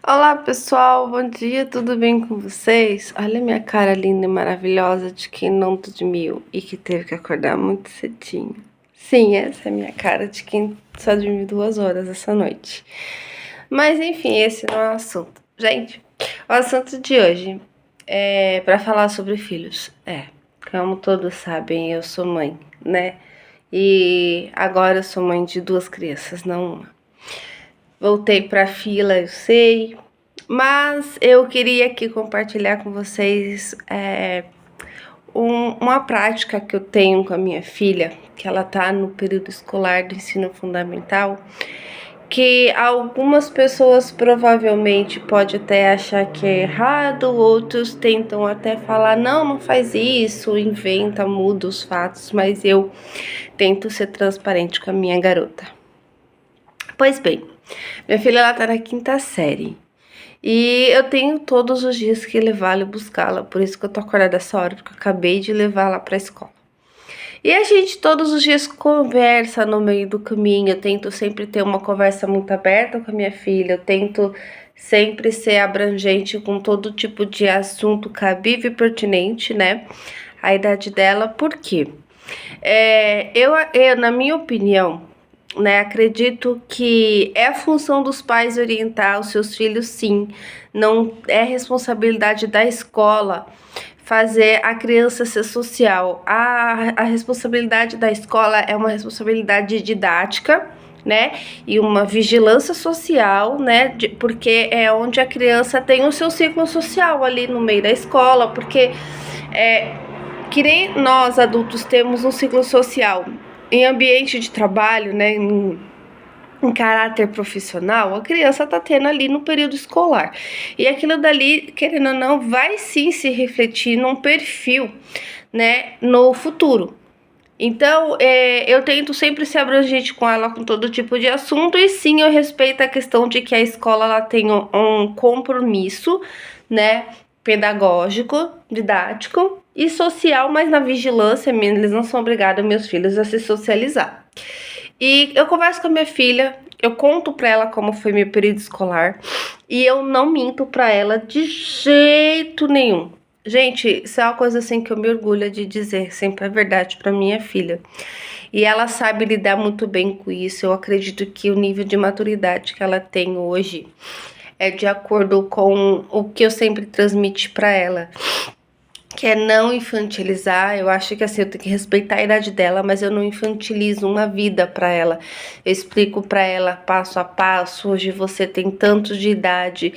Olá pessoal, bom dia, tudo bem com vocês? Olha a minha cara linda e maravilhosa de quem não dormiu e que teve que acordar muito cedinho. Sim, essa é a minha cara de quem só dormiu 2 horas essa noite. Mas enfim, esse não é o assunto. Gente, o assunto de hoje é para falar sobre filhos. Como todos sabem, eu sou mãe, né? E agora eu sou mãe de 2 crianças, não uma. Voltei para a fila, eu sei, mas eu queria aqui compartilhar com vocês uma prática que eu tenho com a minha filha, que ela tá no período escolar do ensino fundamental, que algumas pessoas provavelmente pode até achar que é errado, outros tentam até falar, não, não faz isso, inventa, muda os fatos, mas eu tento ser transparente com a minha garota. Pois bem, minha filha ela tá na 5ª série. E eu tenho todos os dias que levá-la e buscá-la, por isso que eu tô acordada essa hora, porque eu acabei de levá-la pra escola. E a gente todos os dias conversa no meio do caminho, eu tento sempre ter uma conversa muito aberta com a minha filha, eu tento sempre ser abrangente com todo tipo de assunto cabível e pertinente, né? A idade dela, por quê? Na minha opinião, né, acredito que é a função dos pais orientar os seus filhos, sim. Não é responsabilidade da escola fazer a criança ser social. A responsabilidade da escola é uma responsabilidade didática, né, e uma vigilância social, né, porque é onde a criança tem o seu ciclo social ali no meio da escola, porque que nem nós adultos temos um ciclo social em ambiente de trabalho, né, em caráter profissional, a criança tá tendo ali no período escolar. E aquilo dali, querendo ou não, vai sim se refletir num perfil, né, no futuro. Então, eu tento sempre ser abrangente com ela com todo tipo de assunto, e sim, eu respeito a questão de que a escola ela tem um compromisso, né, pedagógico, didático e social, mas na vigilância, eles não são obrigados, meus filhos, a se socializar. E eu converso com a minha filha, eu conto pra ela como foi meu período escolar, e eu não minto pra ela de jeito nenhum. Gente, isso é uma coisa assim que eu me orgulho de dizer sempre a verdade pra minha filha. E ela sabe lidar muito bem com isso. Eu acredito que o nível de maturidade que ela tem hoje é de acordo com o que eu sempre transmiti pra ela, que é não infantilizar. Eu acho que assim, eu tenho que respeitar a idade dela, mas eu não infantilizo uma vida para ela. Eu explico para ela passo a passo, hoje você tem tanto de idade,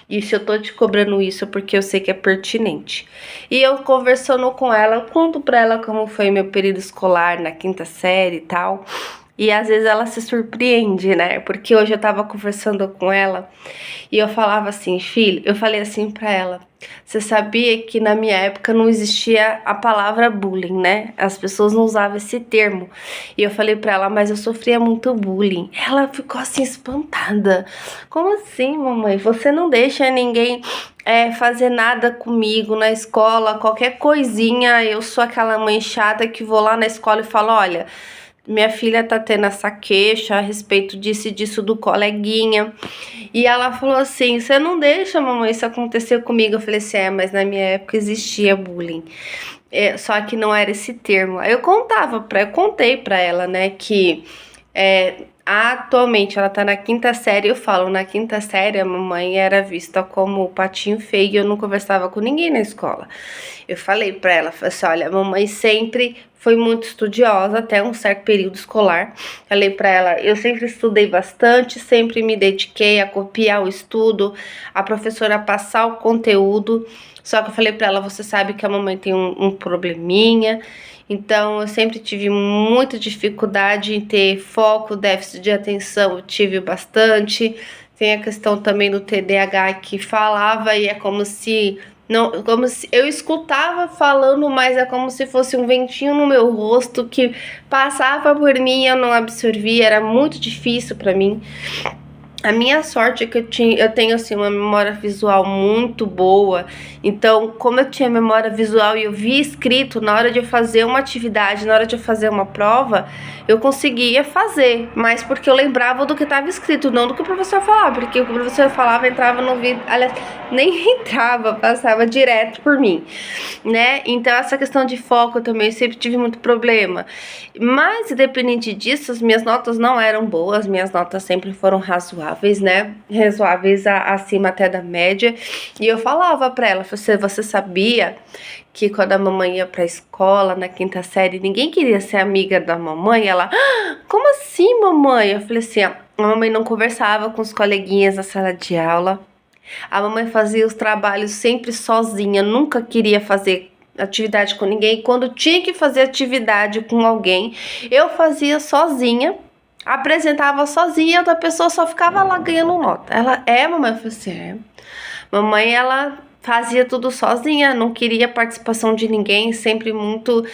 e se eu tô te cobrando isso é porque eu sei que é pertinente. E eu conversando com ela, eu conto para ela como foi meu período escolar na 5ª série e tal. E às vezes ela se surpreende, né? Porque hoje eu tava conversando com ela e eu falava assim, filho, eu falei assim pra ela: você sabia que na minha época não existia a palavra bullying, né? As pessoas não usavam esse termo. E eu falei pra ela, mas eu sofria muito bullying. Ela ficou assim espantada. Como assim, mamãe? Você não deixa ninguém fazer nada comigo na escola, qualquer coisinha, eu sou aquela mãe chata que vou lá na escola e falo, olha, minha filha tá tendo essa queixa a respeito disso e disso do coleguinha. E ela falou assim, você não deixa, mamãe, isso acontecer comigo. Eu falei assim, mas na minha época existia bullying. Só que não era esse termo. Aí eu contei pra ela, né, que atualmente ela tá na 5ª série. Eu falo, na 5ª série a mamãe era vista como o patinho feio e eu não conversava com ninguém na escola. Eu falei pra ela, falei assim, olha, a mamãe sempre foi muito estudiosa até um certo período escolar. Falei pra ela, eu sempre estudei bastante, sempre me dediquei a copiar o estudo, a professora passar o conteúdo. Só que eu falei pra ela, você sabe que a mamãe tem um probleminha, então eu sempre tive muita dificuldade em ter foco, déficit de atenção, eu tive bastante. Tem a questão também do TDAH que falava e é como se não, como se eu escutava falando, mas é como se fosse um ventinho no meu rosto que passava por mim e eu não absorvia, era muito difícil para mim. A minha sorte é que eu tenho assim uma memória visual muito boa. Então, como eu tinha memória visual e eu via escrito na hora de eu fazer uma atividade, na hora de eu fazer uma prova, eu conseguia fazer, mas porque eu lembrava do que estava escrito, não do que o professor falava, porque o que o professor falava entrava no ouvido, aliás, nem entrava, passava direto por mim, né? Então, essa questão de foco também eu sempre tive muito problema. Mas, independente disso, as minhas notas não eram boas, minhas notas sempre foram razoáveis, né? Razoáveis acima até da média. E eu falava pra ela, você sabia que quando a mamãe ia pra escola, na quinta série, ninguém queria ser amiga da mamãe? Ela, como assim, mamãe? Eu falei assim, a mamãe não conversava com os coleguinhas na sala de aula. A mamãe fazia os trabalhos sempre sozinha, nunca queria fazer atividade com ninguém. Quando tinha que fazer atividade com alguém, eu fazia sozinha, apresentava sozinha, a outra pessoa só ficava lá ganhando nota. Ela, mamãe? Eu falei assim, Mamãe, ela fazia tudo sozinha, não queria participação de ninguém, sempre muito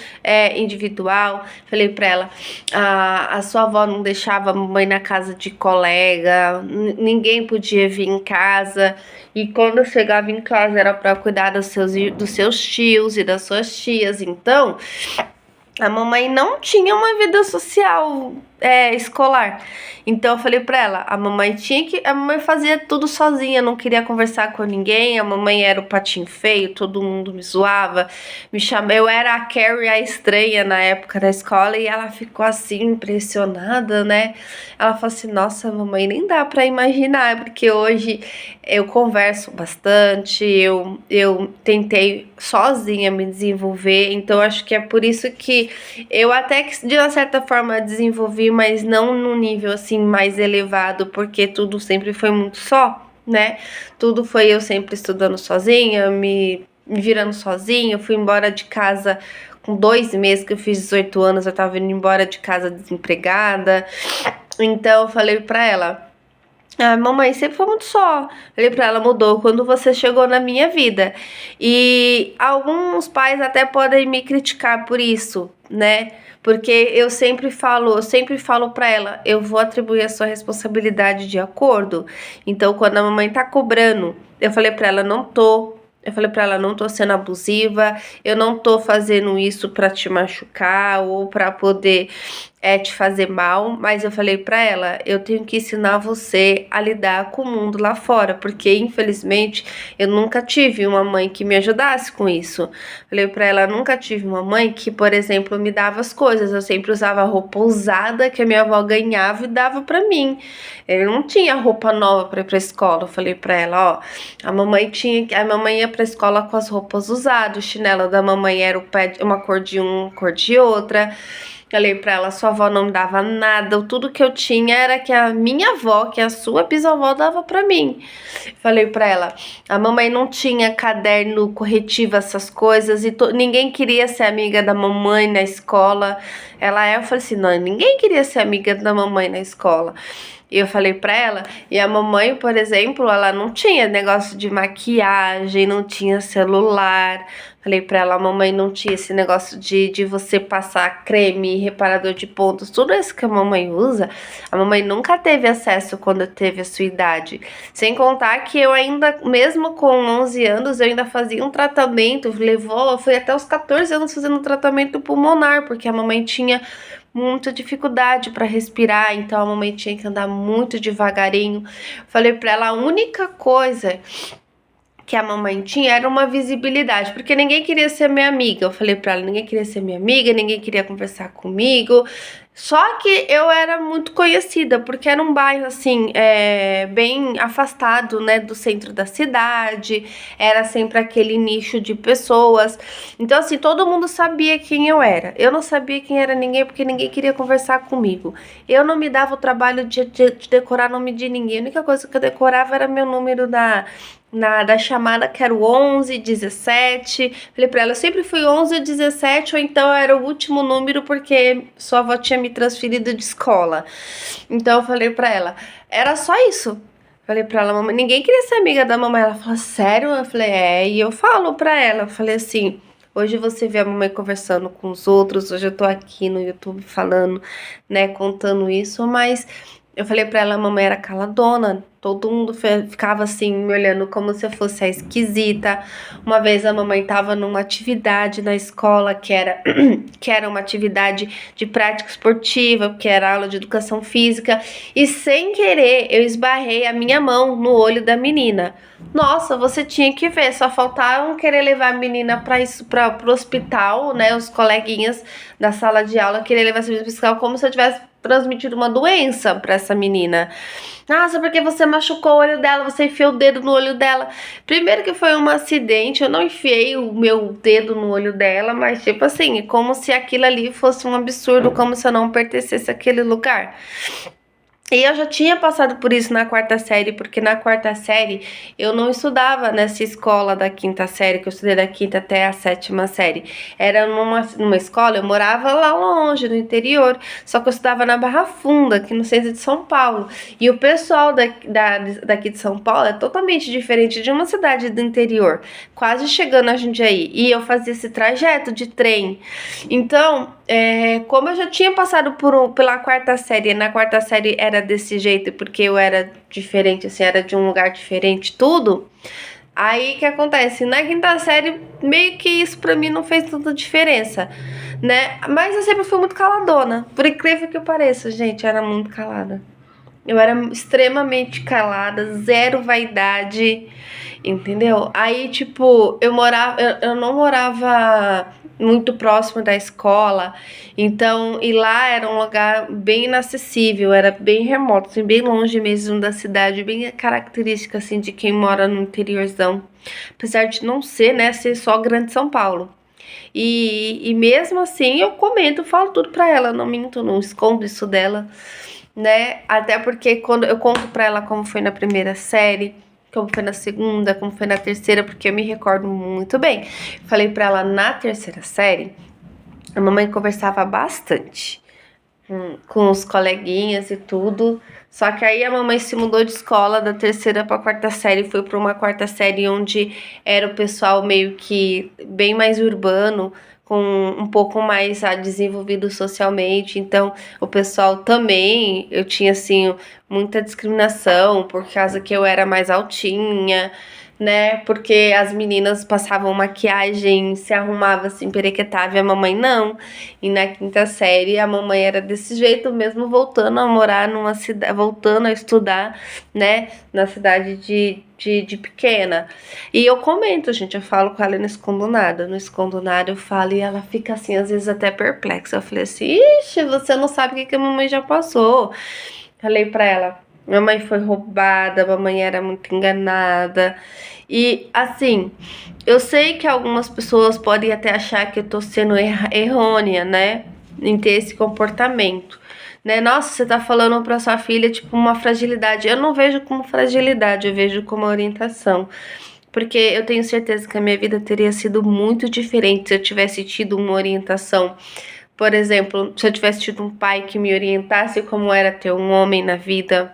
individual. Falei pra ela, a sua avó não deixava a mamãe na casa de colega, ninguém podia vir em casa. E quando eu chegava em casa era para cuidar dos seus tios e das suas tias. Então, a mamãe não tinha uma vida social escolar. Então eu falei pra ela, a mamãe fazia tudo sozinha, não queria conversar com ninguém, a mamãe era o patinho feio, todo mundo me zoava, eu era a Carrie, a estranha na época da escola, e ela ficou assim impressionada, né? Ela falou assim, nossa, mamãe, nem dá pra imaginar, porque hoje eu converso bastante, eu tentei sozinha me desenvolver, então acho que é por isso que eu até que de uma certa forma desenvolvi, mas não no nível assim mais elevado, porque tudo sempre foi muito só, né? Tudo foi eu sempre estudando sozinha, me virando sozinha. Eu fui embora de casa com 2 meses, que eu fiz 18 anos, eu tava indo embora de casa desempregada. Então eu falei pra ela, mamãe sempre foi muito só. Falei pra ela, mudou quando você chegou na minha vida. E alguns pais até podem me criticar por isso, né? Porque eu sempre falo pra ela, eu vou atribuir a sua responsabilidade de acordo. Então, quando a mamãe tá cobrando, eu falei pra ela, não tô. Eu falei pra ela, não tô sendo abusiva, eu não tô fazendo isso pra te machucar ou pra poder te fazer mal, mas eu falei pra ela, eu tenho que ensinar você a lidar com o mundo lá fora, porque infelizmente eu nunca tive uma mãe que me ajudasse com isso. Falei pra ela, nunca tive uma mãe que, por exemplo, me dava as coisas, eu sempre usava roupa usada que a minha avó ganhava e dava pra mim. Eu não tinha roupa nova pra ir pra escola. Eu falei pra ela, a mamãe ia pra escola com as roupas usadas, o chinelo da mamãe era uma cor de cor de outra. Falei pra ela, sua avó não dava nada, tudo que eu tinha era que a minha avó, que a sua bisavó, dava pra mim. Falei pra ela, a mamãe não tinha caderno corretivo, essas coisas, e ninguém queria ser amiga da mamãe na escola. Eu falei assim, não, ninguém queria ser amiga da mamãe na escola. E eu falei pra ela, e a mamãe, por exemplo, ela não tinha negócio de maquiagem, não tinha celular. Falei pra ela, a mamãe não tinha esse negócio de você passar creme, reparador de pontos, tudo isso que a mamãe usa, a mamãe nunca teve acesso quando teve a sua idade. Sem contar que eu ainda, mesmo com 11 anos, eu ainda fazia um tratamento, fui até os 14 anos fazendo um tratamento pulmonar, porque a mamãe tinha muita dificuldade para respirar, então a mamãe tinha que andar muito devagarinho. Falei para ela, a única coisa que a mamãe tinha era uma visibilidade, porque ninguém queria ser minha amiga. Eu falei pra ela, ninguém queria ser minha amiga, ninguém queria conversar comigo. Só que eu era muito conhecida, porque era um bairro, assim, bem afastado, né, do centro da cidade. Era sempre aquele nicho de pessoas. Então, assim, todo mundo sabia quem eu era. Eu não sabia quem era ninguém, porque ninguém queria conversar comigo. Eu não me dava o trabalho de decorar nome de ninguém. A única coisa que eu decorava era meu número da chamada, que era o 11, 17. Falei pra ela, eu sempre fui 11, 17, ou então era o último número, porque sua avó tinha me transferido de escola. Então eu falei pra ela, era só isso. Falei pra ela, mamãe, ninguém queria ser amiga da mamãe. Ela falou, sério? Eu falei, e eu falo pra ela, eu falei assim, hoje você vê a mamãe conversando com os outros, hoje eu tô aqui no YouTube falando, né, contando isso, mas Eu falei pra ela, a mamãe era caladona. Todo mundo ficava assim, me olhando como se eu fosse a esquisita. Uma vez a mamãe tava numa atividade na escola que era uma atividade de prática esportiva, que era aula de educação física. E sem querer, eu esbarrei a minha mão no olho da menina. Nossa, você tinha que ver, só faltavam querer levar a menina pro hospital, né? Os coleguinhas da sala de aula querer levar essa menina pro hospital como se eu tivesse transmitido uma doença pra essa menina. Nossa, porque você machucou o olho dela, você enfiou o dedo no olho dela. Primeiro que foi um acidente, eu não enfiei o meu dedo no olho dela, mas tipo assim, como se aquilo ali fosse um absurdo, como se eu não pertencesse àquele lugar. E eu já tinha passado por isso na quarta série, porque na quarta série eu não estudava nessa escola da quinta série, que eu estudei da quinta até a sétima série. Era numa escola, eu morava lá longe, no interior, só que eu estudava na Barra Funda, aqui no centro de São Paulo. E o pessoal daqui de São Paulo é totalmente diferente de uma cidade do interior, quase chegando a Jundiaí. E eu fazia esse trajeto de trem. Então, como eu já tinha passado pela quarta série, na quarta série era desse jeito, porque eu era diferente, assim, era de um lugar diferente, tudo. Aí, o que acontece? Na quinta série, meio que isso pra mim não fez tanta diferença, né? Mas eu sempre fui muito caladona, por incrível que pareça, gente, eu era muito calada. Eu era extremamente calada, zero vaidade, entendeu? Aí, tipo, eu não morava muito próximo da escola, então, e lá era um lugar bem inacessível, era bem remoto, assim, bem longe mesmo da cidade, bem característica, assim, de quem mora no interiorzão. Apesar de não ser, né, ser só Grande São Paulo. E mesmo assim, eu comento, falo tudo pra ela, não minto, não escondo isso dela, né? Até porque quando eu conto pra ela como foi na primeira série, como foi na segunda, como foi na terceira, porque eu me recordo muito bem. Falei pra ela na terceira série, a mamãe conversava bastante com os coleguinhas e tudo. Só que aí a mamãe se mudou de escola da terceira para quarta série, foi para uma quarta série onde era o pessoal meio que bem mais urbano, com um pouco mais desenvolvido socialmente. Então, o pessoal também, eu tinha assim muita discriminação por causa que eu era mais altinha, né? Porque as meninas passavam maquiagem, se arrumavam assim, perequetava, e a mamãe não. E na quinta série a mamãe era desse jeito, mesmo voltando a morar numa cidade, voltando a estudar, né, na cidade de pequena. E eu comento, gente, eu falo com ela e não escondo nada. Não escondo nada, eu falo e ela fica assim, às vezes até perplexa. Eu falei assim, ixi, você não sabe o que a mamãe já passou. Falei pra ela, minha mãe foi roubada, mamãe era muito enganada. E assim, eu sei que algumas pessoas podem até achar que eu tô sendo errônea, né? Em ter esse comportamento, né? Nossa, você tá falando pra sua filha, tipo, uma fragilidade. Eu não vejo como fragilidade, eu vejo como orientação. Porque eu tenho certeza que a minha vida teria sido muito diferente se eu tivesse tido uma orientação. Por exemplo, se eu tivesse tido um pai que me orientasse como era ter um homem na vida,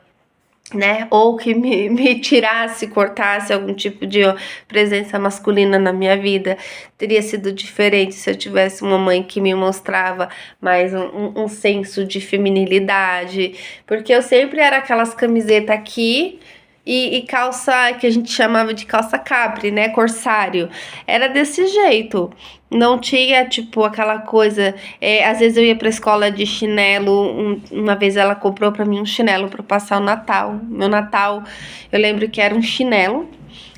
né? Ou que me tirasse, cortasse algum tipo de presença masculina na minha vida. Teria sido diferente se eu tivesse uma mãe que me mostrava mais um senso de feminilidade. Porque eu sempre era aquelas camisetas aqui e calça que a gente chamava de calça capri, né? Corsário. Era desse jeito. Não tinha, tipo, aquela coisa. Às vezes eu ia pra escola de chinelo. Uma vez ela comprou pra mim um chinelo pra eu passar o Natal. Meu Natal, eu lembro que era um chinelo.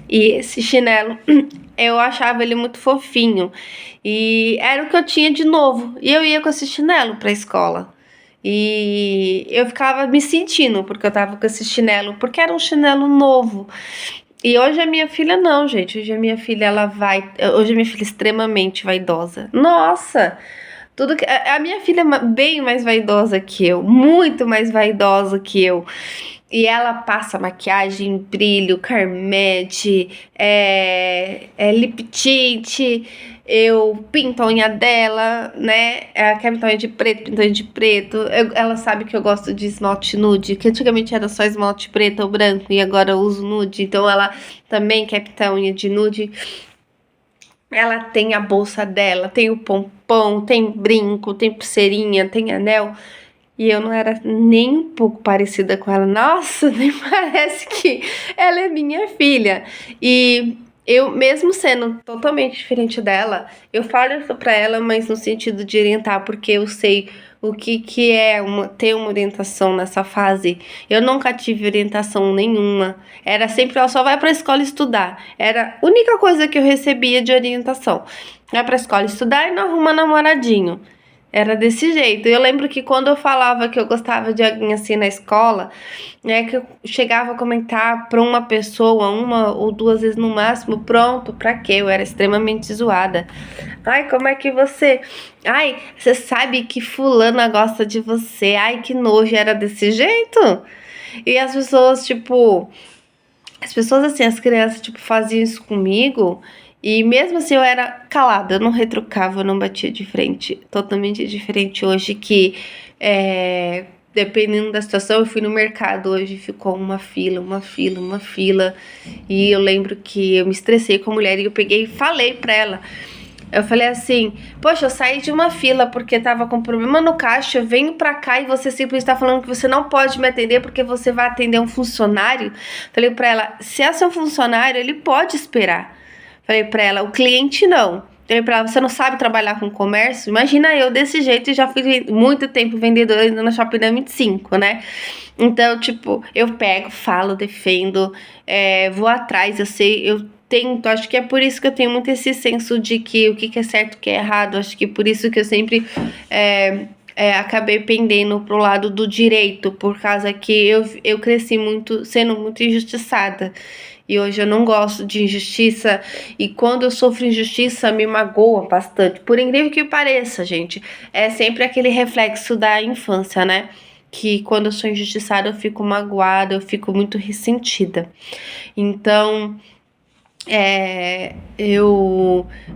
E esse chinelo, eu achava ele muito fofinho. E era o que eu tinha de novo. E eu ia com esse chinelo pra escola. E eu ficava me sentindo, porque eu tava com esse chinelo, porque era um chinelo novo. E hoje a minha filha não, gente. Hoje a minha filha, hoje a minha filha é extremamente vaidosa. Nossa! Tudo que a minha filha é bem mais vaidosa que eu, muito mais vaidosa que eu. E ela passa maquiagem, brilho, Carmete, lip tint, eu pinto a unha dela, né? Ela quer pintar unha de preto, pinta unha de preto. Ela sabe que eu gosto de esmalte nude, que antigamente era só esmalte preto ou branco, e agora eu uso nude. Então ela também quer pintar unha de nude. Ela tem a bolsa dela, tem o pompom, tem brinco, tem pulseirinha, tem anel. E eu não era nem um pouco parecida com ela. Nossa, nem parece que ela é minha filha. E eu, mesmo sendo totalmente diferente dela, eu falo isso pra ela, mas no sentido de orientar, porque eu sei o que é ter uma orientação nessa fase. Eu nunca tive orientação nenhuma. Era sempre, ela só vai pra escola estudar. Era a única coisa que eu recebia de orientação. Vai pra escola estudar e não arruma namoradinho. Era desse jeito. Eu lembro que quando eu falava que eu gostava de alguém assim na escola, né, que eu chegava a comentar pra uma pessoa, uma ou duas vezes no máximo, pronto, pra quê? Eu era extremamente zoada. Ai, como é que você... Ai, você sabe que fulana gosta de você. Ai, que nojo, era desse jeito? E as pessoas, tipo... As pessoas, assim, as crianças, tipo, faziam isso comigo. E mesmo assim eu era calada, eu não retrucava, eu não batia de frente. Totalmente diferente hoje que, dependendo da situação, eu fui no mercado hoje, ficou uma fila, uma fila, uma fila. E eu lembro que eu me estressei com a mulher e eu peguei e falei pra ela. Eu falei assim, poxa, eu saí de uma fila porque tava com problema no caixa, eu venho pra cá e você simplesmente tá falando que você não pode me atender porque você vai atender um funcionário. Falei pra ela, se é seu funcionário, ele pode esperar. Falei pra ela, o cliente não. Falei pra ela, você não sabe trabalhar com comércio? Imagina eu desse jeito e já fui muito tempo vendedora ainda na Shopping da 25, né? Então, tipo, eu pego, falo, defendo, vou atrás, eu sei, eu tento, acho que é por isso que eu tenho muito esse senso de que o que é certo, o que é errado, acho que por isso que eu sempre acabei pendendo pro lado do direito, por causa que eu cresci muito, sendo muito injustiçada, e hoje eu não gosto de injustiça, e quando eu sofro injustiça me magoa bastante, por incrível que pareça, gente, é sempre aquele reflexo da infância, né? Que quando eu sou injustiçada eu fico magoada, eu fico muito ressentida. Então,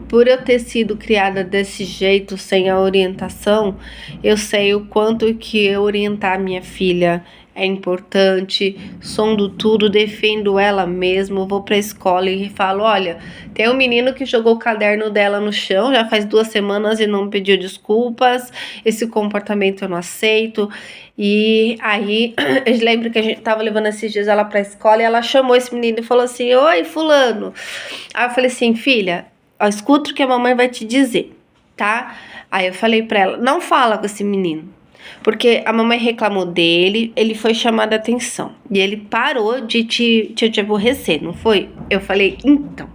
por eu ter sido criada desse jeito, sem a orientação, eu sei o quanto que orientar minha filha é importante, sondo tudo, defendo ela mesmo, vou pra escola e falo, olha, tem um menino que jogou o caderno dela no chão, já faz 2 semanas e não pediu desculpas, esse comportamento eu não aceito. E aí, eu lembro que a gente tava levando esses dias ela pra escola e ela chamou esse menino e falou assim, oi, fulano. Aí eu falei assim, filha, ó, escuta o que a mamãe vai te dizer, tá? Aí eu falei pra ela, não fala com esse menino. Porque a mamãe reclamou dele, ele foi chamado a atenção. E ele parou de te aborrecer, não foi? Eu falei, então,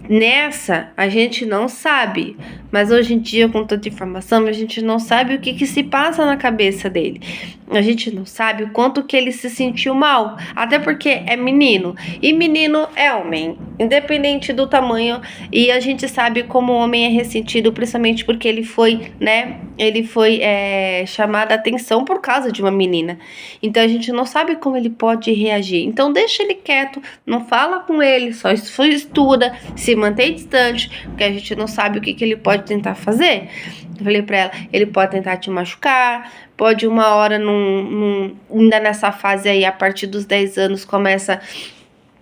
nessa a gente não sabe, mas hoje em dia com tanta informação a gente não sabe o que se passa na cabeça dele. A gente não sabe o quanto que ele se sentiu mal, até porque é menino e menino é homem, independente do tamanho. E a gente sabe como o homem é ressentido, principalmente porque ele foi, né? Ele foi chamado a atenção por causa de uma menina. Então a gente não sabe como ele pode reagir. Então deixa ele quieto, não fala com ele, só estuda, se mantém distante, porque a gente não sabe o que ele pode tentar fazer. Eu falei pra ela, ele pode tentar te machucar, pode uma hora, ainda nessa fase aí, a partir dos 10 anos, começa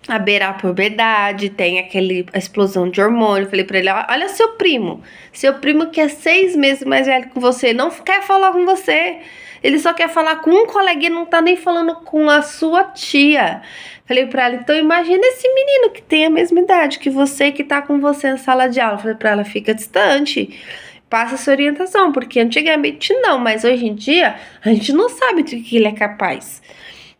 a beirar a puberdade, tem a explosão de hormônio. Eu falei pra ele, olha seu primo que é 6 meses mais velho que você, não quer falar com você, ele só quer falar com um coleguinha, não tá nem falando com a sua tia. Falei pra ela, então imagina esse menino que tem a mesma idade que você, que tá com você na sala de aula. Falei pra ela, fica distante, passa essa orientação, porque antigamente não, mas hoje em dia a gente não sabe do que ele é capaz,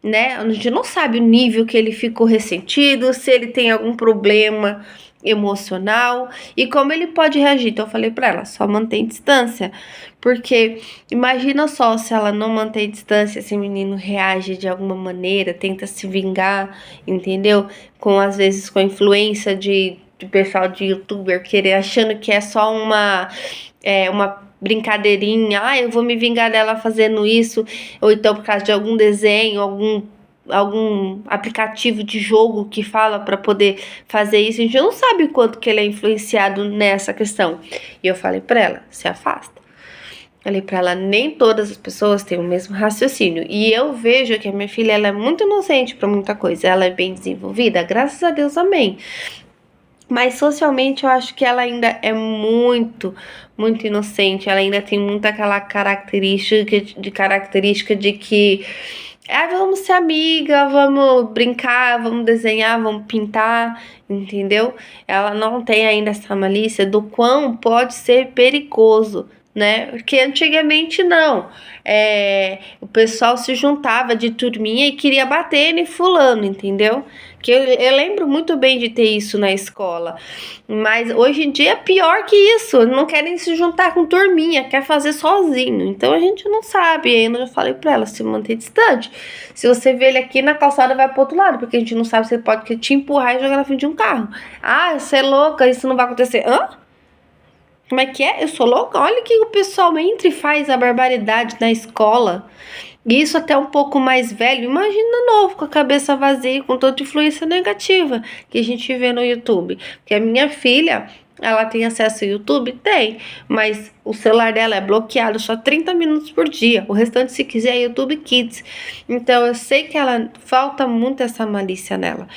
né? A gente não sabe o nível que ele ficou ressentido, se ele tem algum problema emocional e como ele pode reagir. Então eu falei pra ela, só mantém distância, porque imagina só se ela não mantém distância, esse menino reage de alguma maneira, tenta se vingar, entendeu? Às vezes com a influência de pessoal de youtuber, querer achando que é só uma brincadeirinha, eu vou me vingar dela fazendo isso, ou então por causa de algum desenho, algum aplicativo de jogo que fala para poder fazer isso. A gente não sabe o quanto que ele é influenciado nessa questão. E eu falei para ela, se afasta. Falei para ela, nem todas as pessoas têm o mesmo raciocínio. E eu vejo que a minha filha, ela é muito inocente para muita coisa. Ela é bem desenvolvida, graças a Deus, amém. Mas socialmente eu acho que ela ainda é muito inocente. Ela ainda tem muito aquela característica de que vamos ser amiga, vamos brincar, vamos desenhar, vamos pintar, entendeu? Ela não tem ainda essa malícia do quão pode ser perigoso, né? Porque antigamente não. O pessoal se juntava de turminha e queria bater em fulano, entendeu? Que eu lembro muito bem de ter isso na escola. Mas hoje em dia é pior que isso. Não querem se juntar com turminha, quer fazer sozinho. Então a gente não sabe ainda. Eu já falei pra ela, se manter distante. Se você vê ele aqui na calçada, vai pro outro lado, porque a gente não sabe se ele pode te empurrar e jogar na frente de um carro. Ah, você é louca, isso não vai acontecer. Hã? Como é que é? Eu sou louca? Olha que o pessoal entra e faz a barbaridade na escola. E isso até um pouco mais velho. Imagina novo, com a cabeça vazia, com toda influência negativa que a gente vê no YouTube. Porque a minha filha, ela tem acesso ao YouTube? Tem. Mas o celular dela é bloqueado só 30 minutos por dia. O restante, se quiser, é YouTube Kids. Então eu sei que ela falta muito essa malícia nela.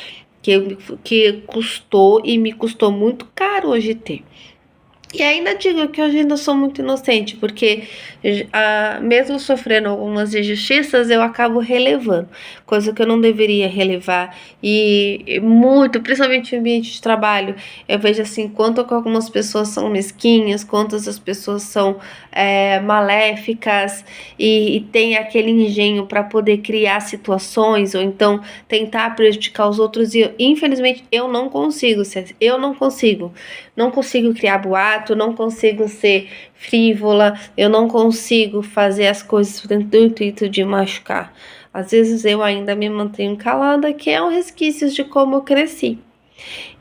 Que custou e me custou muito caro hoje ter. E ainda digo que hoje ainda sou muito inocente, porque mesmo sofrendo algumas injustiças, eu acabo relevando, coisa que eu não deveria relevar. E muito, principalmente no ambiente de trabalho, eu vejo assim, quanto que algumas pessoas são mesquinhas, quantas as pessoas são maléficas e tem aquele engenho para poder criar situações, ou então tentar prejudicar os outros. E infelizmente eu não consigo, eu não consigo. Não consigo criar boato, não consigo ser frívola, eu não consigo fazer as coisas dentro do intuito de machucar. Às vezes eu ainda me mantenho calada, que é um resquício de como eu cresci.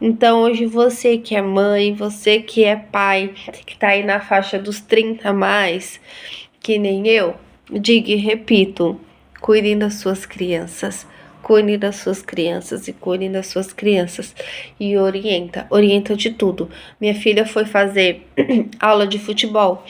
Então hoje você que é mãe, você que é pai, que tá aí na faixa dos 30 a mais, que nem eu, diga e repito, cuidem das suas crianças. Cuide das suas crianças e cuide das suas crianças. E orienta de tudo. Minha filha foi fazer aula de futebol.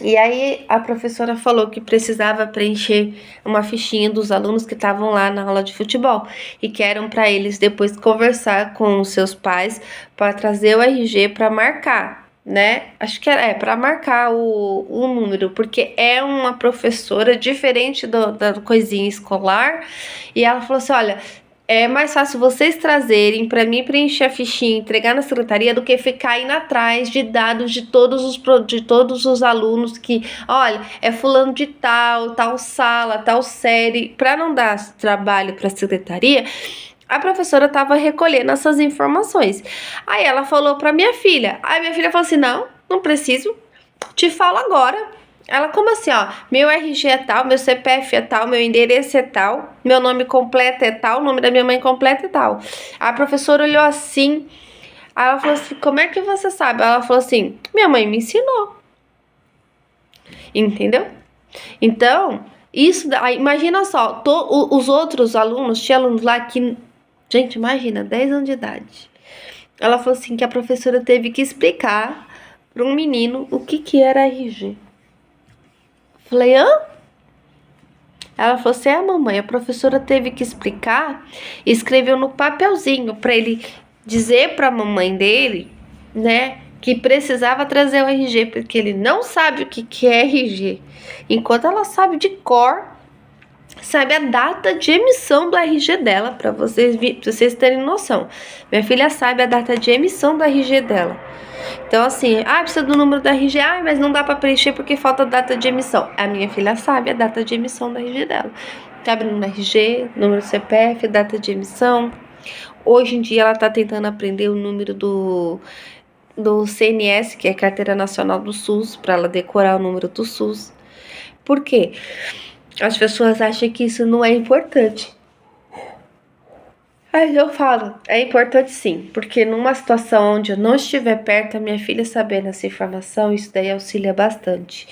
E aí a professora falou que precisava preencher uma fichinha dos alunos que estavam lá na aula de futebol. E que eram para eles depois conversar com os seus pais para trazer o RG para marcar, né? Acho que para marcar o número, porque é uma professora diferente da coisinha escolar. E ela falou assim: olha, é mais fácil vocês trazerem para mim preencher a fichinha, entregar na secretaria, do que ficar indo atrás de dados de todos os alunos que, olha, é fulano de tal sala, tal série, para não dar trabalho para a secretaria. A professora estava recolhendo essas informações. Aí ela falou para minha filha. Aí minha filha falou assim: não preciso, te falo agora. Ela, como assim, ó? Meu RG é tal, meu CPF é tal, meu endereço é tal, meu nome completo é tal, o nome da minha mãe completo é tal. A professora olhou assim, aí ela falou assim: como é que você sabe? Ela falou assim: minha mãe me ensinou. Entendeu? Então, imagina só, os outros alunos, tinha alunos lá que, gente, imagina, 10 anos de idade. Ela falou assim que a professora teve que explicar para um menino o que era RG. Falei, hã? Ela falou assim: mamãe, a professora teve que explicar e escreveu no papelzinho para ele dizer para a mamãe dele, né, que precisava trazer o RG, porque ele não sabe o que é RG. Enquanto ela sabe de cor, sabe a data de emissão do RG dela, pra vocês terem noção. Minha filha sabe a data de emissão do RG dela. Então, assim, precisa do número do RG, mas não dá pra preencher porque falta a data de emissão. A minha filha sabe a data de emissão do RG dela. Cabe no RG, número do CPF, data de emissão. Hoje em dia ela tá tentando aprender o número do CNS, que é Carteira Nacional do SUS, para ela decorar o número do SUS. Por quê? As pessoas acham que isso não é importante. Aí eu falo, é importante sim, porque numa situação onde eu não estiver perto, a minha filha sabendo essa informação, isso daí auxilia bastante.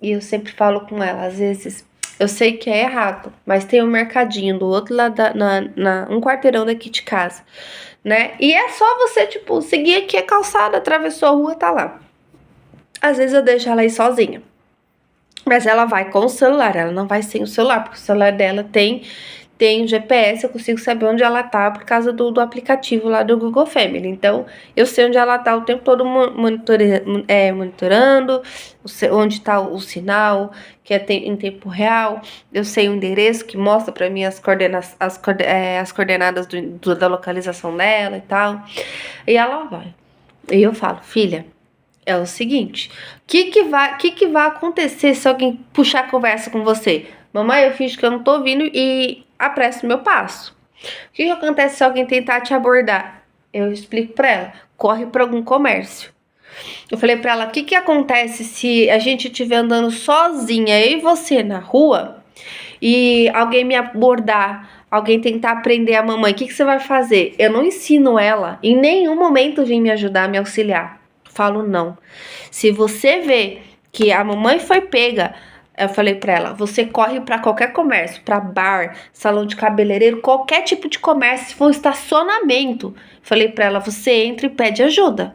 E eu sempre falo com ela, às vezes, eu sei que é errado, mas tem um mercadinho do outro lado, um quarteirão daqui de casa, né? E é só você, tipo, seguir aqui a calçada, atravessou a rua, tá lá. Às vezes eu deixo ela ir sozinha. Mas ela vai com o celular, ela não vai sem o celular, porque o celular dela tem tem o GPS, eu consigo saber onde ela tá por causa do aplicativo lá do Google Family. Então, eu sei onde ela tá o tempo todo monitorando, onde tá o sinal, que é em tempo real. Eu sei o endereço que mostra para mim as coordenadas da localização dela e tal. E ela vai. E eu falo, filha, é o seguinte, o que vai acontecer se alguém puxar a conversa com você? Mamãe, eu finjo que eu não tô ouvindo e apresso meu passo. O que acontece se alguém tentar te abordar? Eu explico pra ela, corre pra algum comércio. Eu falei pra ela, o que acontece se a gente estiver andando sozinha, eu e você na rua, e alguém me abordar, alguém tentar prender a mamãe, o que você vai fazer? Eu não ensino ela, em nenhum momento vem me ajudar, me auxiliar. Falo não. Se você vê que a mamãe foi pega, eu falei pra ela, você corre pra qualquer comércio, pra bar, salão de cabeleireiro, qualquer tipo de comércio, se for um estacionamento. Falei pra ela, você entra e pede ajuda.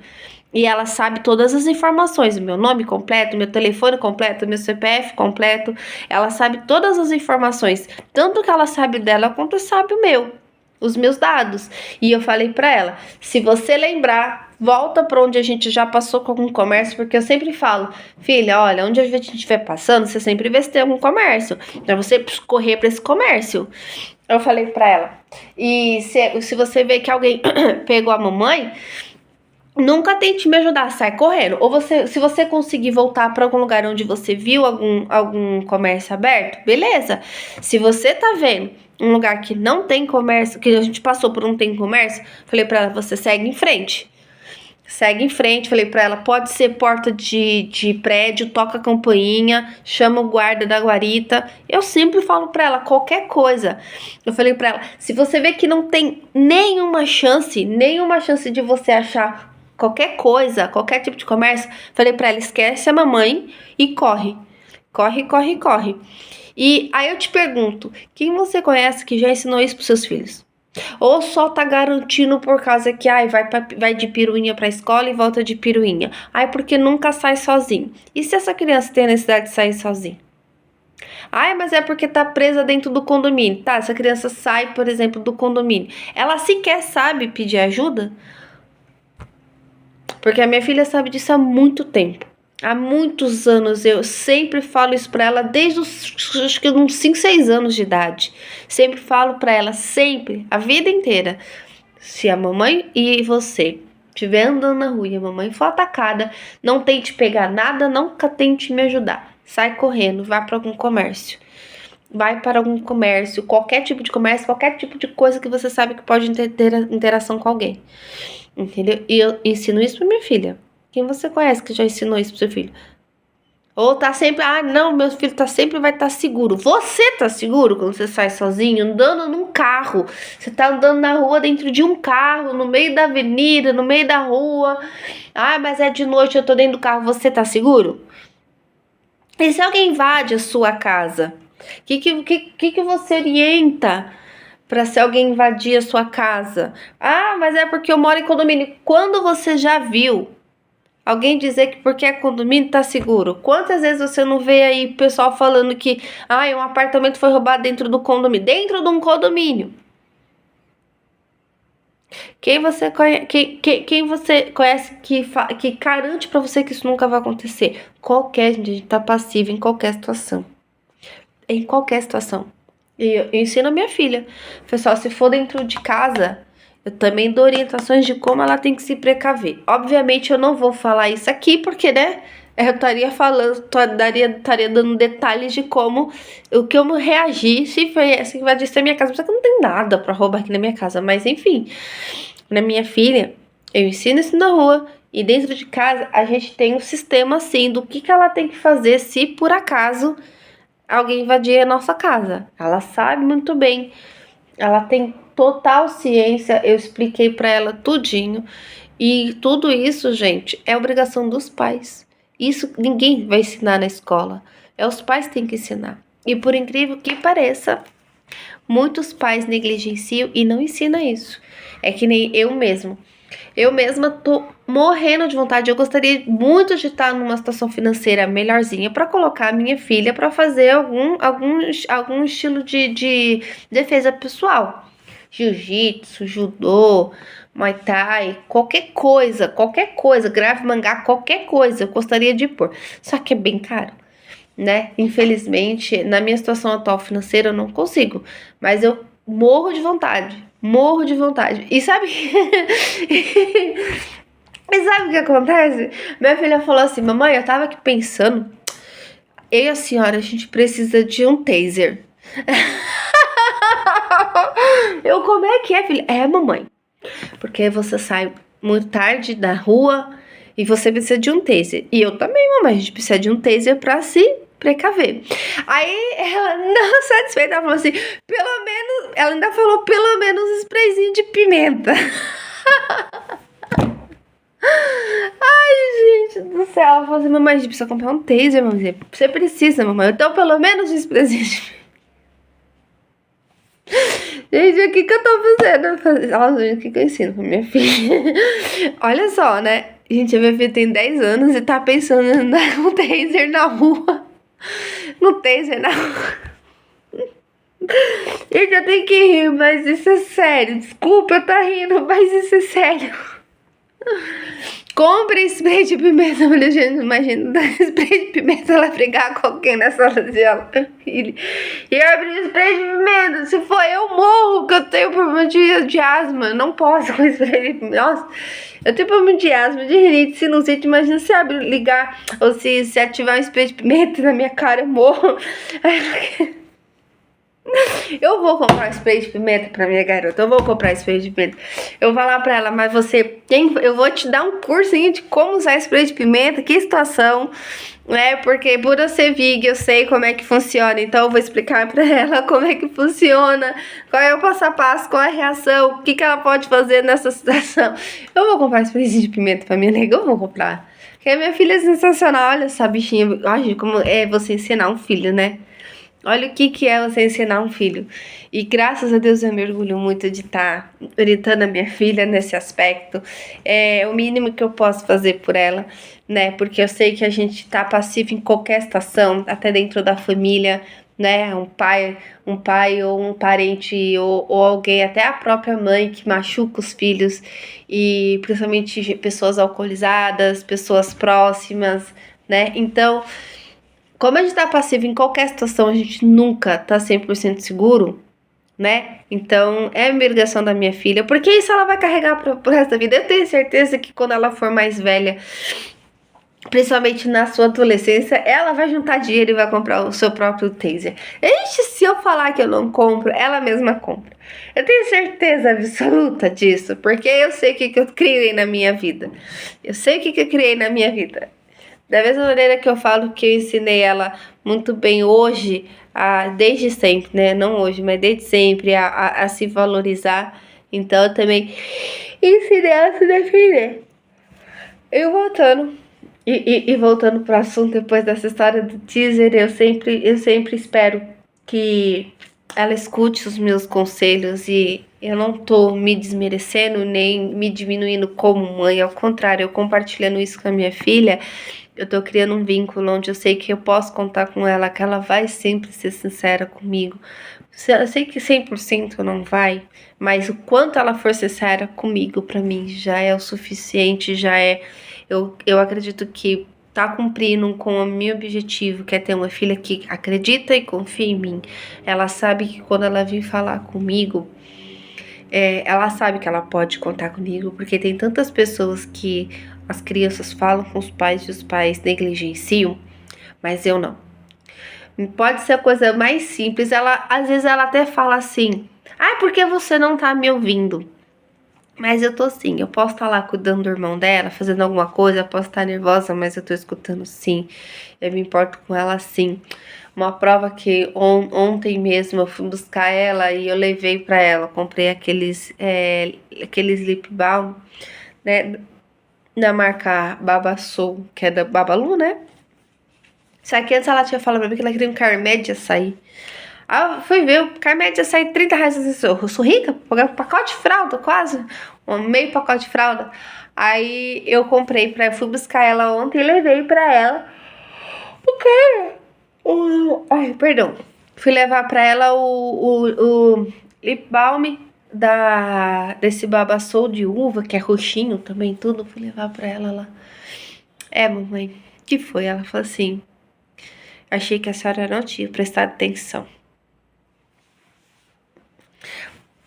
E ela sabe todas as informações, meu nome completo, meu telefone completo, meu CPF completo. Ela sabe todas as informações, tanto que ela sabe dela quanto sabe o meu, os meus dados. E eu falei pra ela, se você lembrar, volta pra onde a gente já passou com algum comércio, porque eu sempre falo, filha, olha, onde a gente estiver passando, você sempre vê se tem algum comércio, então você correr pra esse comércio. Eu falei pra ela, e se você vê que alguém pegou a mamãe, nunca tente me ajudar, sai correndo. Ou se você conseguir voltar para algum lugar onde você viu algum comércio aberto, beleza. Se você tá vendo um lugar que não tem comércio, que a gente passou por não tem comércio, falei para ela, você segue em frente. Segue em frente, falei pra ela, pode ser porta de prédio, toca a campainha, chama o guarda da guarita. Eu sempre falo pra ela, qualquer coisa. Eu falei pra ela, se você vê que não tem nenhuma chance de você achar qualquer coisa, qualquer tipo de comércio, falei pra ela, esquece a mamãe e corre. Corre, corre, corre. E aí eu te pergunto, quem você conhece que já ensinou isso pros seus filhos? Ou só tá garantindo por causa que vai de piruinha pra escola e volta de piruinha. Ai, porque nunca sai sozinho. E se essa criança tem a necessidade de sair sozinha? Ai, mas é porque tá presa dentro do condomínio. Tá, essa criança sai, por exemplo, do condomínio. Ela sequer sabe pedir ajuda? Porque a minha filha sabe disso há muito tempo. Há muitos anos eu sempre falo isso pra ela, desde acho que uns 5, 6 anos de idade. Sempre falo pra ela, sempre, a vida inteira. Se a mamãe e você estiver andando na rua e a mamãe for atacada, não tente pegar nada, nunca tente me ajudar. Sai correndo, vá para algum comércio. Vai para algum comércio, qualquer tipo de comércio, qualquer tipo de coisa que você sabe que pode ter interação com alguém. Entendeu? E eu ensino isso pra minha filha. Quem você conhece que já ensinou isso pro seu filho? Ou tá sempre, não, meu filho vai estar seguro. Você tá seguro quando você sai sozinho, andando num carro? Você tá andando na rua dentro de um carro, no meio da avenida, no meio da rua. Mas é de noite, eu tô dentro do carro, você tá seguro? E se alguém invade a sua casa? O que você orienta para se alguém invadir a sua casa? Mas é porque eu moro em condomínio. Quando você já viu alguém dizer que porque é condomínio tá seguro? Quantas vezes você não vê aí pessoal falando que um apartamento foi roubado dentro do condomínio? Dentro de um condomínio. Quem você conhece que garante pra você que isso nunca vai acontecer? Qualquer gente tá passivo em qualquer situação. Em qualquer situação. E eu ensino a minha filha. Pessoal, se for dentro de casa, eu também dou orientações de como ela tem que se precaver. Obviamente eu não vou falar isso aqui, porque, né? Eu estaria falando, estaria dando detalhes de como, o que eu reagi se invadisse a minha casa. Só que não tem nada pra roubar aqui na minha casa. Mas enfim, na minha filha, eu ensino isso na rua. E dentro de casa, a gente tem um sistema assim, do que ela tem que fazer se por acaso alguém invadir a nossa casa. Ela sabe muito bem. Ela tem total ciência. Eu expliquei pra ela tudinho. E tudo isso, gente, é obrigação dos pais. Isso ninguém vai ensinar na escola. Os pais que têm que ensinar. E por incrível que pareça, muitos pais negligenciam e não ensinam isso. É que nem eu mesmo. Eu mesma tô morrendo de vontade. Eu gostaria muito de estar numa situação financeira melhorzinha para colocar a minha filha para fazer algum estilo de defesa pessoal. Jiu-jitsu, judô, muay thai, qualquer coisa, grave mangá, qualquer coisa, eu gostaria de pôr. Só que é bem caro, né? Infelizmente, na minha situação atual financeira, eu não consigo. Mas eu morro de vontade. Morro de vontade. E sabe. E sabe o que acontece? Minha filha falou assim: Mamãe, eu tava aqui pensando. Eu e a senhora, a gente precisa de um taser. Eu, como é que é, filha? É, mamãe. Porque você sai muito tarde da rua e você precisa de um taser. E eu também, mamãe, a gente precisa de um taser pra se precaver. Aí ela, não satisfeita, ela falou assim: pelo menos, ela ainda falou, pelo menos um sprayzinho de pimenta. Ai, gente do céu. Ela falou assim: mamãe, a gente precisa comprar um taser, mamãe. Você precisa, mamãe. Então, pelo menos um sprayzinho de pimenta. Gente, o que que eu tô fazendo? Olha, o que que eu ensino pra minha filha? Olha só, né? Gente, a minha filha tem 10 anos e tá pensando em andar com taser na rua. No taser na rua. Gente, eu tenho que rir, mas isso é sério. Desculpa eu tá rindo, mas isso é sério. Compre spray de pimenta. Eu falei, gente, imagina dar spray de pimenta, ela brigar com alguém na sala dela. E abrir spray de pimenta. Se for eu morro, que eu tenho problema de asma. Não posso com spray de pimenta. Nossa, eu tenho problema de asma, de rinite, sinusite. Imagina se ligar ou se ativar um spray de pimenta na minha cara, eu morro. Eu vou comprar spray de pimenta pra minha garota. Eu vou comprar spray de pimenta. Eu vou falar pra ela, mas você tem. Eu vou te dar um cursinho de como usar spray de pimenta, que situação, né? Porque por eu ser vegan, eu sei como é que funciona. Então eu vou explicar pra ela como é que funciona, qual é o passo a passo, qual é a reação, o que, que ela pode fazer nessa situação. Eu vou comprar sprayzinho de pimenta pra minha nega, eu vou comprar. Porque a minha filha é sensacional. Olha essa bichinha. Olha como é você ensinar um filho, né? Olha o que é você ensinar um filho. E graças a Deus eu me orgulho muito de estar orientando a minha filha nesse aspecto. É o mínimo que eu posso fazer por ela, né? Porque eu sei que a gente tá passivo em qualquer situação, até dentro da família, né? Um pai ou um parente ou alguém, até a própria mãe que machuca os filhos, e principalmente pessoas alcoolizadas, pessoas próximas, né? Então, como a gente tá passivo em qualquer situação, a gente nunca tá 100% seguro, né? Então, é a obrigação da minha filha, porque isso ela vai carregar pro resto da vida. Eu tenho certeza que quando ela for mais velha, principalmente na sua adolescência, ela vai juntar dinheiro e vai comprar o seu próprio taser. Gente, se eu falar que eu não compro, ela mesma compra. Eu tenho certeza absoluta disso, porque eu sei o que eu criei na minha vida. Eu sei o que eu criei na minha vida. Da mesma maneira que eu falo que eu ensinei ela muito bem hoje, desde sempre, né? Não hoje, mas desde sempre, a se valorizar. Então eu também ensinei ela a se defender. E voltando pro assunto depois dessa história do teaser, eu sempre espero que ela escute os meus conselhos, e eu não tô me desmerecendo nem me diminuindo como mãe, ao contrário, eu compartilhando isso com a minha filha, eu tô criando um vínculo onde eu sei que eu posso contar com ela, que ela vai sempre ser sincera comigo. Eu sei que 100% não vai, mas o quanto ela for sincera comigo, pra mim, já é o suficiente, já é. Eu acredito que tá cumprindo com o meu objetivo, que é ter uma filha que acredita e confia em mim. Ela sabe que quando ela vir falar comigo, ela sabe que ela pode contar comigo, porque tem tantas pessoas que as crianças falam com os pais e os pais negligenciam, mas eu não. Pode ser a coisa mais simples, às vezes ela até fala assim: "Ah, por que você não tá me ouvindo?" Mas eu tô sim, eu posso estar lá cuidando do irmão dela, fazendo alguma coisa, eu posso estar nervosa, mas eu tô escutando sim. Eu me importo com ela sim. Uma prova que ontem mesmo eu fui buscar ela e eu levei pra ela, comprei aqueles lip balm, né, da marca Babassu, que é da Babalu, né? Só que antes ela tinha falado pra mim que ela queria um Carmed de açaí. Aí eu fui ver, o Carmédia sai R$ 30. Eu sou rica, paguei um pacote de fralda, quase. Um meio pacote de fralda. Aí eu comprei fui buscar ela ontem e levei pra ela. Ai, perdão. Fui levar pra ela o lip balm desse Babasol de uva, que é roxinho também, tudo. Fui levar pra ela lá. Mamãe, que foi? Ela falou assim: achei que a senhora não tinha prestado atenção.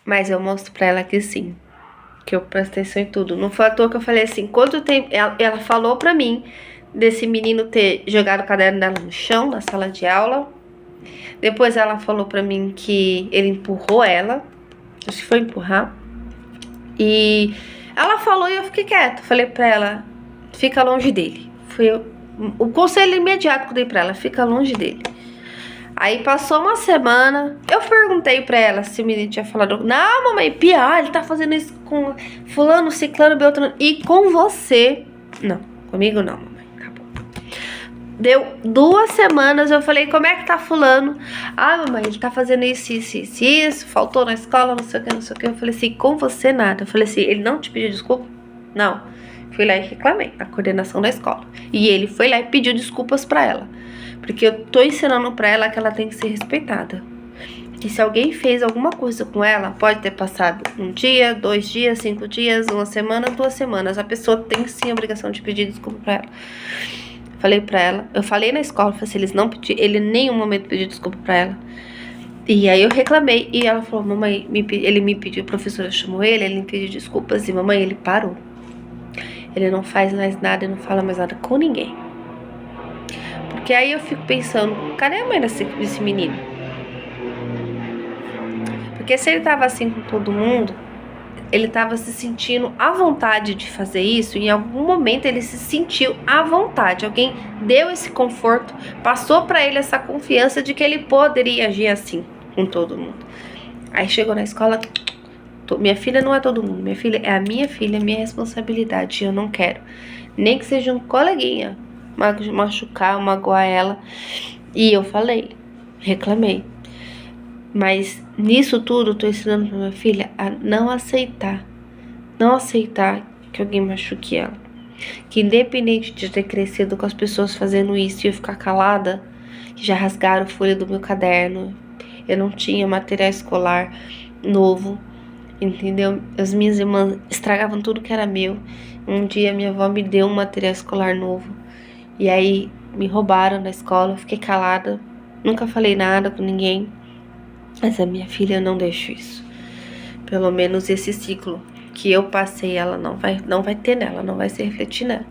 Mas eu mostro pra ela que sim, que eu presto atenção em tudo. Não foi à toa que eu falei assim, quanto tempo... Ela falou pra mim desse menino ter jogado o caderno dela no chão, na sala de aula. Depois ela falou pra mim que ele empurrou ela. Acho que foi empurrar. E ela falou e eu fiquei quieta. Falei pra ela, fica longe dele. Foi o conselho imediato que eu dei pra ela, fica longe dele. Aí passou uma semana, eu perguntei pra ela se o menino tinha falado. Não, mamãe, pior, ele tá fazendo isso com fulano, ciclano, beltrano. E com você. Não, comigo não, mamãe, acabou. Deu 2 semanas, eu falei, como é que tá fulano? Ah, mamãe, ele tá fazendo isso, faltou na escola, não sei o que, não sei o que. Eu falei assim, com você nada. Eu falei assim, ele não te pediu desculpa? Não. Fui lá e reclamei na coordenação da escola. E ele foi lá e pediu desculpas pra ela. Porque eu tô ensinando pra ela que ela tem que ser respeitada. Que se alguém fez alguma coisa com ela, pode ter passado 1 dia, 2 dias, 5 dias, 1 semana, 2 semanas. A pessoa tem sim a obrigação de pedir desculpa pra ela. Falei pra ela, eu falei na escola, falei assim, eles não pediram, ele em nenhum momento pediu desculpa pra ela. E aí eu reclamei e ela falou, mamãe, ele me pediu, a professora chamou ele me pediu desculpas e mamãe, ele parou. Ele não faz mais nada, ele não fala mais nada com ninguém. Porque aí eu fico pensando, cadê a mãe desse menino? Porque se ele tava assim com todo mundo, ele tava se sentindo à vontade de fazer isso, em algum momento ele se sentiu à vontade. Alguém deu esse conforto, passou pra ele essa confiança de que ele poderia agir assim com todo mundo. Aí chegou na escola, minha filha não é todo mundo, minha filha é a minha filha, minha responsabilidade, eu não quero. Nem que seja um coleguinha machucar, magoar ela. E eu falei, reclamei. Mas nisso tudo eu tô ensinando pra minha filha a não aceitar que alguém machuque ela. Que independente de ter crescido com as pessoas fazendo isso e eu ficar calada, que já rasgaram folha do meu caderno, eu não tinha material escolar novo, entendeu? As minhas irmãs estragavam tudo que era meu. Um dia minha avó me deu um material escolar novo. E aí me roubaram na escola, eu fiquei calada, nunca falei nada com ninguém. Mas a minha filha não deixo isso. Pelo menos esse ciclo que eu passei, ela não vai ter nela, não vai se refletir nela.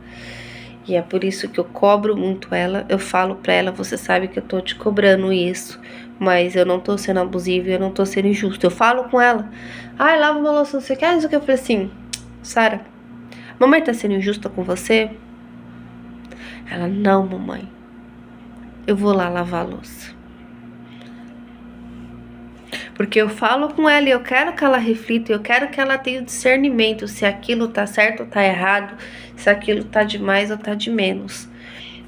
E é por isso que eu cobro muito ela. Eu falo pra ela, você sabe que eu tô te cobrando isso, mas eu não tô sendo abusiva, eu não tô sendo injusta. Eu falo com ela, ai, lava uma louça, você quer isso que eu falei assim, Sara, mamãe tá sendo injusta com você? Ela, não, mamãe, eu vou lá lavar a louça. Porque eu falo com ela e eu quero que ela reflita, eu quero que ela tenha discernimento se aquilo tá certo ou tá errado, se aquilo tá de mais ou tá de menos.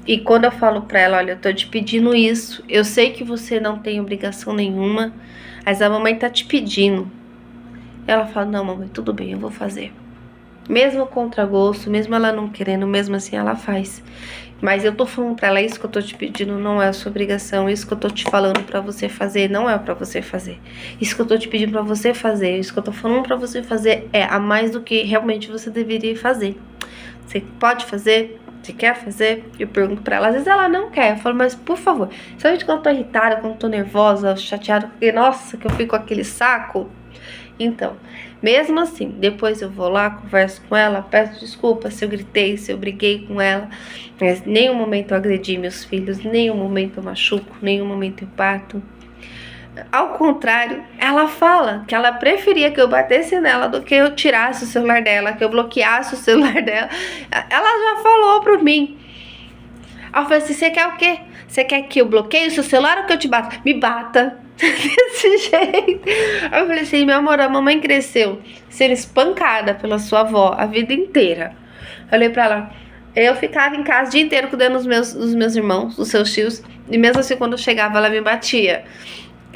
E quando eu falo pra ela, olha, eu tô te pedindo isso, eu sei que você não tem obrigação nenhuma, mas a mamãe tá te pedindo. Ela fala, não, mamãe, tudo bem, eu vou fazer. Mesmo contra gosto, mesmo ela não querendo, mesmo assim ela faz. Mas eu tô falando pra ela, isso que eu tô te pedindo não é a sua obrigação, isso que eu tô te falando pra você fazer não é pra você fazer. Isso que eu tô te pedindo pra você fazer, isso que eu tô falando pra você fazer é a mais do que realmente você deveria fazer. Você pode fazer? Você quer fazer? Eu pergunto pra ela, às vezes ela não quer, eu falo, mas por favor, sabe quando eu tô irritada, quando eu tô nervosa, chateada, porque nossa, que eu fico com aquele saco? Então, mesmo assim, depois eu vou lá, converso com ela, peço desculpa se eu gritei, se eu briguei com ela, mas em nenhum momento eu agredi meus filhos, em nenhum momento eu machuco, em nenhum momento eu bato. Ao contrário, ela fala que ela preferia que eu batesse nela do que eu tirasse o celular dela, que eu bloqueasse o celular dela. Ela já falou pra mim. Aí eu falei assim, você quer o quê? Você quer que eu bloqueie o seu celular ou que eu te bata? Me bata. Desse jeito. Aí eu falei assim, meu amor, a mamãe cresceu sendo espancada pela sua avó a vida inteira. Eu falei pra ela, eu ficava em casa o dia inteiro cuidando dos meus irmãos, dos seus tios, e mesmo assim quando eu chegava ela me batia.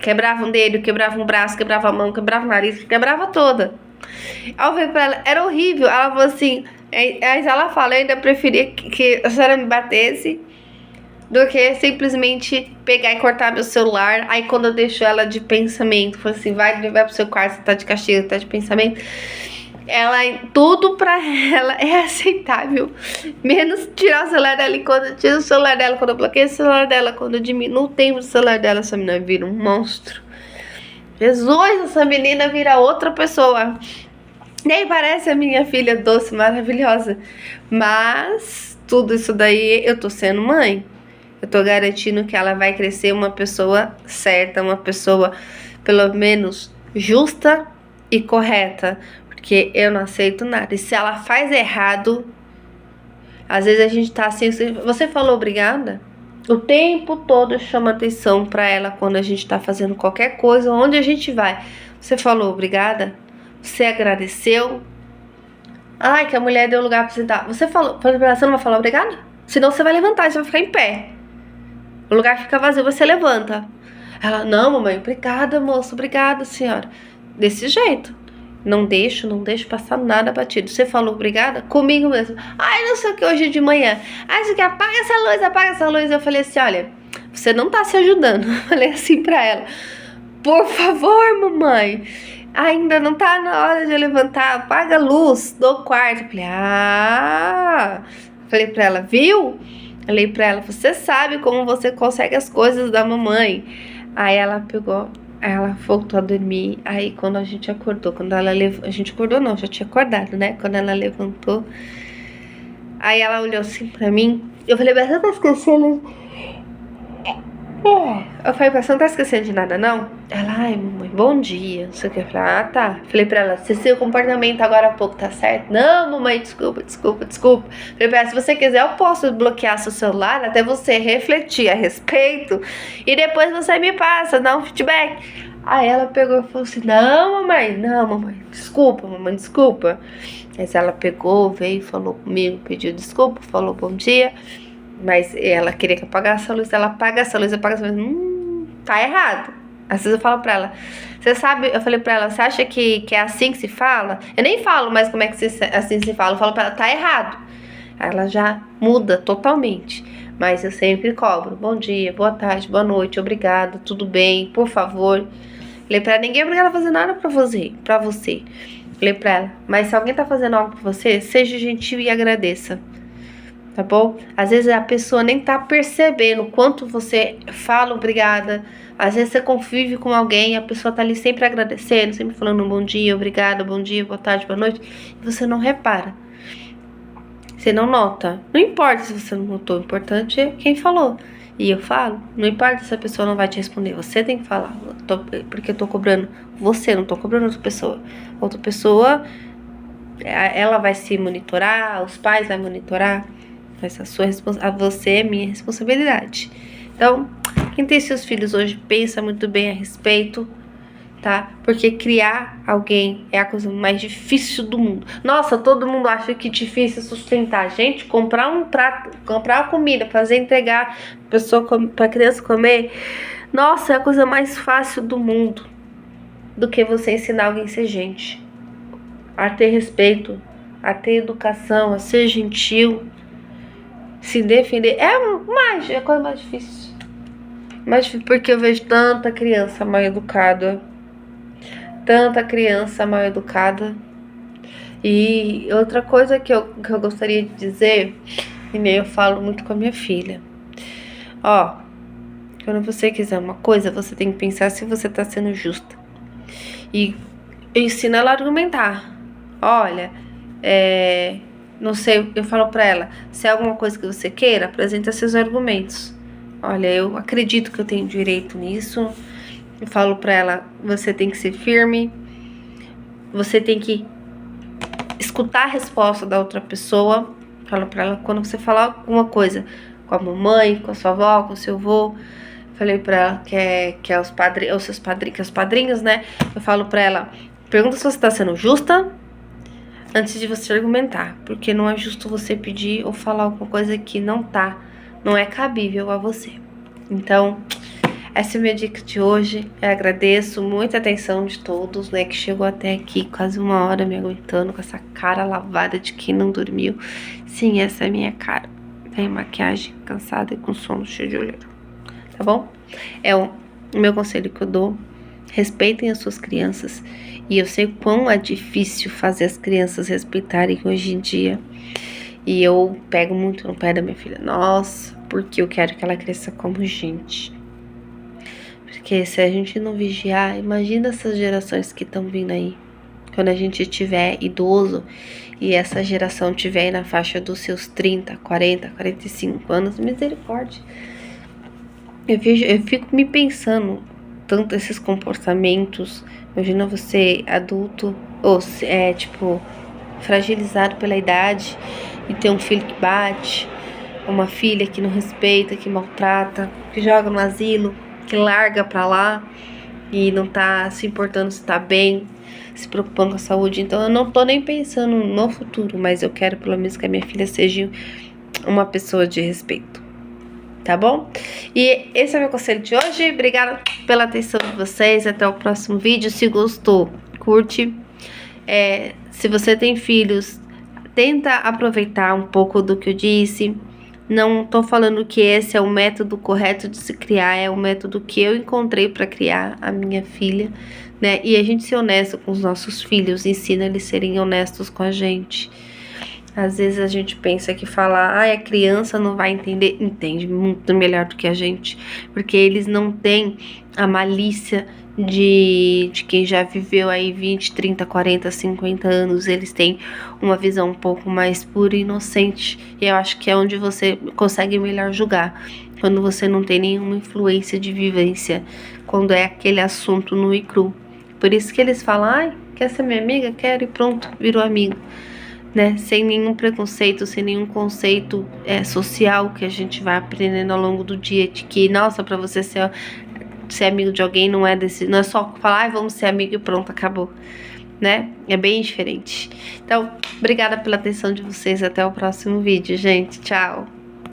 Quebrava um dedo, quebrava um braço, quebrava a mão, quebrava o nariz, quebrava toda. Aí eu falei pra ela, era horrível. Ela falou assim, aí ela fala, eu ainda preferia que a senhora me batesse do que simplesmente pegar e cortar meu celular. Aí quando eu deixo ela de pensamento, falou assim, vai pro seu quarto, você tá de castigo, tá de pensamento. Ela, tudo pra ela é aceitável, menos tirar o celular dela. E quando eu tiro o celular dela, quando eu bloqueio o celular dela, quando eu diminuo o tempo do celular dela, essa menina vira um monstro. Jesus, essa menina vira outra pessoa. Nem parece a minha filha doce, maravilhosa. Mas tudo isso daí, eu tô sendo mãe. Eu tô garantindo que ela vai crescer uma pessoa certa, uma pessoa pelo menos justa e correta. Porque eu não aceito nada. E se ela faz errado, às vezes a gente tá assim, você falou obrigada? O tempo todo chama atenção pra ela quando a gente tá fazendo qualquer coisa, onde a gente vai. Você falou obrigada? Você agradeceu? Ai, que a mulher deu lugar pra você dar. Você falou, você não vai falar obrigada? Senão você vai levantar, você vai ficar em pé. O lugar fica vazio, você levanta. Ela, não, mamãe, obrigada, moça, obrigada, senhora. Desse jeito. Não deixo passar nada batido. Você falou obrigada? Comigo mesmo. Ai, não sei o que, hoje de manhã. Ai, você quer, apaga essa luz. Eu falei assim, olha, você não tá se ajudando. Eu falei assim pra ela. Por favor, mamãe. Ainda não tá na hora de eu levantar. Apaga a luz do quarto. Eu falei, falei pra ela, viu? Falei pra ela, você sabe como você consegue as coisas da mamãe. Aí ela pegou... Ela voltou a dormir. Aí quando a gente acordou, a gente acordou não, já tinha acordado, né? Quando ela levantou, aí ela olhou assim pra mim. Eu falei, mas você tá esquecendo? Eu falei, mas você não tá esquecendo de nada, não? Ela, ai, mamãe, bom dia. Não sei o que. Eu falei, tá. Falei pra ela, se seu comportamento agora há pouco tá certo? Não, mamãe, desculpa. Falei pra ela, se você quiser, eu posso bloquear seu celular até você refletir a respeito. E depois você me passa, dá um feedback. Aí ela pegou e falou assim, não, mamãe, desculpa. Aí ela pegou, veio, falou comigo, pediu desculpa, falou bom dia. Mas ela queria que eu apagasse a luz. Ela apaga essa luz, tá errado. Às vezes eu falo pra ela, você sabe, eu falei pra ela, você acha que é assim que se fala? Eu nem falo mais como é que assim se fala. Eu falo pra ela, tá errado. Aí ela já muda totalmente. Mas eu sempre cobro, bom dia, boa tarde, boa noite, obrigada, tudo bem, por favor. Falei pra ela, ninguém é obrigado a fazer nada pra você. Falei pra ela, mas se alguém tá fazendo algo pra você, seja gentil e agradeça. Tá bom? Às vezes a pessoa nem tá percebendo o quanto você fala obrigada. Às vezes você convive com alguém, a pessoa tá ali sempre agradecendo, sempre falando bom dia, obrigada, bom dia, boa tarde, boa noite, e você não repara. Você não nota. Não importa se você não notou, o importante é quem falou. E eu falo, não importa se a pessoa não vai te responder, você tem que falar. Porque eu tô cobrando você, não tô cobrando outra pessoa. Outra pessoa, ela vai se monitorar, os pais vão monitorar. Essa a você é minha responsabilidade. Então, quem tem seus filhos hoje, pensa muito bem a respeito, tá? Porque criar alguém é a coisa mais difícil do mundo. Nossa, todo mundo acha que é difícil sustentar. Gente, comprar um prato, comprar uma comida, fazer entregar pra criança comer, nossa, é a coisa mais fácil do mundo. Do que você ensinar alguém a ser gente, a ter respeito, a ter educação, a ser gentil. Se defender é a coisa mais difícil. Porque eu vejo tanta criança mal educada. E outra coisa que eu gostaria de dizer, e eu falo muito com a minha filha. Ó, quando você quiser uma coisa, você tem que pensar se você tá sendo justa. E ensina ela a argumentar. Olha, não sei, eu falo pra ela, se é alguma coisa que você queira, apresenta seus argumentos. Olha, eu acredito que eu tenho direito nisso. Eu falo pra ela, você tem que ser firme, você tem que escutar a resposta da outra pessoa. Falo pra ela, quando você falar alguma coisa com a mamãe, com a sua avó, com o seu avô, falei pra ela que é os padrinhos, né? Eu falo pra ela, pergunta se você tá sendo justa antes de você argumentar, porque não é justo você pedir ou falar alguma coisa que não é cabível a você. Então, Essa é a minha dica de hoje. Eu agradeço muita atenção de todos, né, que chegou até aqui quase 1 hora me aguentando com essa cara lavada de quem não dormiu. Sim, essa é a minha cara. Tem maquiagem, cansada e com sono, cheio de olheira. Tá bom? É o meu conselho que eu dou. Respeitem as suas crianças. E eu sei o quão é difícil fazer as crianças respeitarem hoje em dia. E eu pego muito no pé da minha filha. Nossa, porque eu quero que ela cresça como gente. Porque se a gente não vigiar, imagina essas gerações que estão vindo aí. Quando a gente tiver idoso e essa geração tiver aí na faixa dos seus 30, 40, 45 anos, misericórdia. Eu fico me pensando tanto esses comportamentos. Imagina você adulto, ou tipo, fragilizado pela idade e ter um filho que bate, uma filha que não respeita, que maltrata, que joga no asilo, que larga pra lá e não tá se importando se tá bem, se preocupando com a saúde. Então eu não tô nem pensando no futuro, mas eu quero pelo menos que a minha filha seja uma pessoa de respeito. Tá bom? E esse é o meu conselho de hoje. Obrigada pela atenção de vocês. Até o próximo vídeo. Se gostou, curte. Se você tem filhos, tenta aproveitar um pouco do que eu disse. Não tô falando que esse é o método correto de se criar, é o método que eu encontrei para criar a minha filha, né? E a gente ser honesto com os nossos filhos, ensina eles a serem honestos com a gente. Às vezes a gente pensa que falar, a criança não vai entender, entende muito melhor do que a gente, porque eles não têm a malícia de quem já viveu aí 20, 30, 40, 50 anos. Eles têm uma visão um pouco mais pura e inocente, e eu acho que é onde você consegue melhor julgar, quando você não tem nenhuma influência de vivência, quando é aquele assunto nu e cru. Por isso que eles falam, quer ser minha amiga? Quero, e pronto, virou amigo. Né, sem nenhum preconceito, sem nenhum conceito social que a gente vai aprendendo ao longo do dia, de que, nossa, pra você ser amigo de alguém não é só falar, vamos ser amigo e pronto, acabou, né? É bem diferente. Então, obrigada pela atenção de vocês, até o próximo vídeo, gente, tchau!